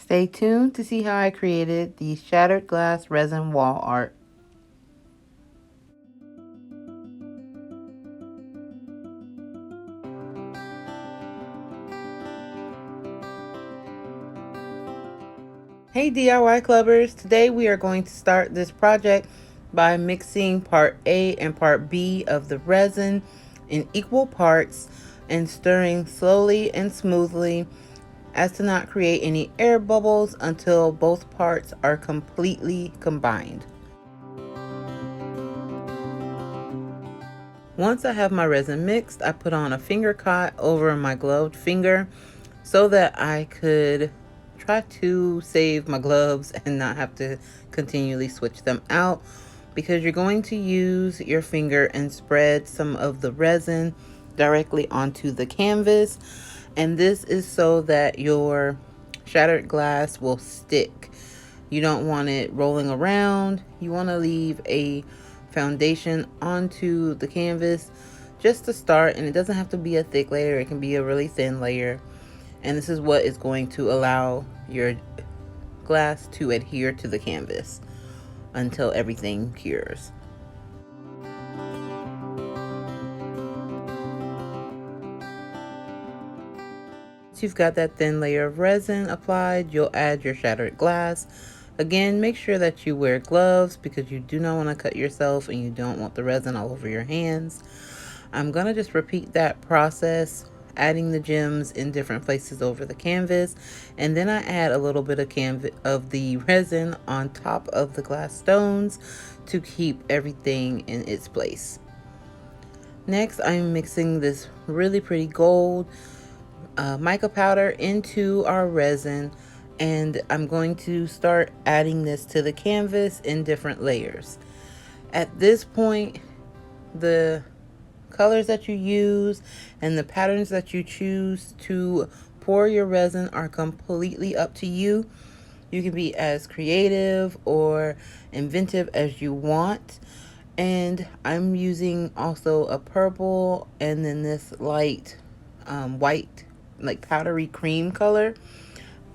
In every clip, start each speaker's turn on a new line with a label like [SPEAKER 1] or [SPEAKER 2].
[SPEAKER 1] Stay tuned to see how I created the shattered glass resin wall art. Hey DIY clubbers, today we are going to start this project by mixing part A and part B of the resin in equal parts and stirring slowly and smoothly as to not create any air bubbles until both parts are completely combined. Once I have my resin mixed, I put on a finger cot over my gloved finger so that I could try to save my gloves and not have to continually switch them out, because you're going to use your finger and spread some of the resin directly onto the canvas, and this is so that your shattered glass will stick. You don't want it rolling around. You want to leave a foundation onto the canvas just to start, and it doesn't have to be a thick layer, it can be a really thin layer. And this is what is going to allow your glass to adhere to the canvas until everything cures. Once you've got that thin layer of resin applied, you'll add your shattered glass. Again, make sure that you wear gloves because you do not want to cut yourself and you don't want the resin all over your hands. I'm going to just repeat that process, adding the gems in different places over the canvas, and then I add a little bit of the resin on top of the glass stones to keep everything in its place. Next, I'm mixing this really pretty gold mica powder into our resin, and I'm going to start adding this to the canvas in different layers. At this point, the colors that you use and the patterns that you choose to pour your resin are completely up to you. You can be as creative or inventive as you want. And I'm using also a purple and then this light white, like powdery cream color.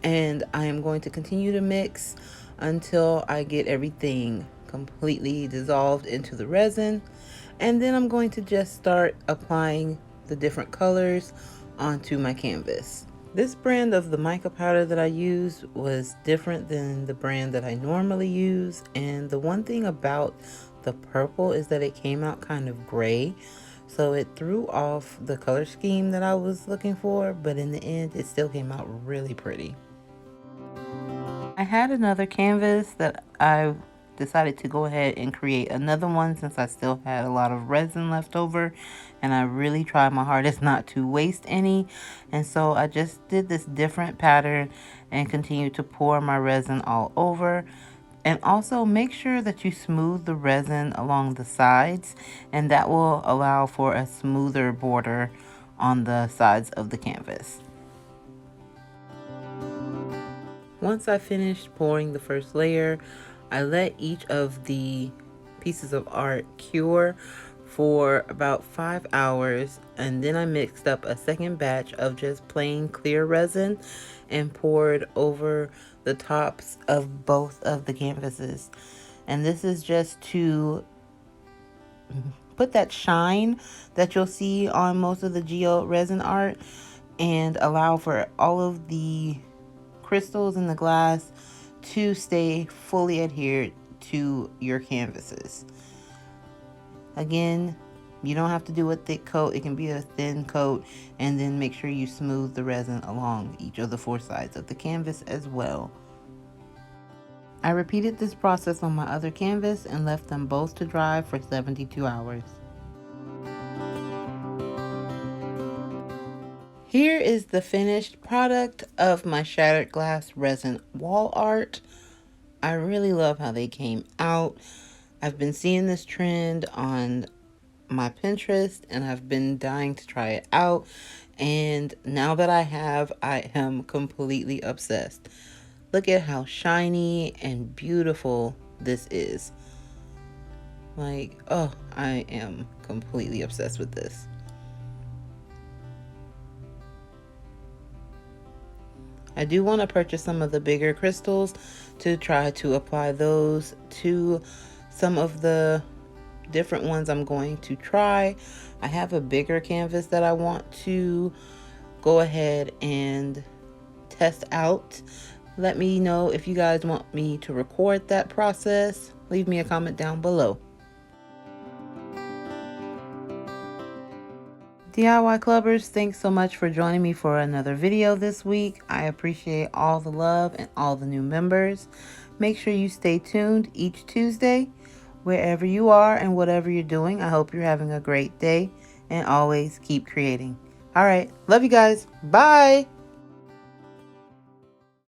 [SPEAKER 1] And I am going to continue to mix until I get everything completely dissolved into the resin. And then I'm going to just start applying the different colors onto my canvas. This brand of the mica powder that I used was different than the brand that I normally use. And the one thing about the purple is that it came out kind of gray. So it threw off the color scheme that I was looking for, but in the end, it still came out really pretty. I had another canvas that I decided to go ahead and create another one since I still had a lot of resin left over, and I really tried my hardest not to waste any. And so I just did this different pattern and continued to pour my resin all over. And also make sure that you smooth the resin along the sides, and that will allow for a smoother border on the sides of the canvas. Once I finished pouring the first layer, I let each of the pieces of art cure for about 5 hours, and then I mixed up a second batch of just plain clear resin and poured over the tops of both of the canvases. And this is just to put that shine that you'll see on most of the geo resin art and allow for all of the crystals in the glass to stay fully adhered to your canvases. Again, you don't have to do a thick coat, it can be a thin coat, and then make sure you smooth the resin along each of the 4 sides of the canvas as well. I repeated this process on my other canvas and left them both to dry for 72 hours. Here is the finished product of my shattered glass resin wall art. I really love how they came out. I've been seeing this trend on my Pinterest and I've been dying to try it out. And now that I have, I am completely obsessed. Look at how shiny and beautiful this is. Like, oh, I am completely obsessed with this. I do want to purchase some of the bigger crystals to try to apply those to some of the different ones I'm going to try. I have a bigger canvas that I want to go ahead and test out. Let me know if you guys want me to record that process. Leave me a comment down below. DIY Clubbers, thanks so much for joining me for another video this week. I appreciate all the love and all the new members. Make sure you stay tuned each Tuesday, wherever you are and whatever you're doing. I hope you're having a great day and always keep creating. All right. Love you guys. Bye.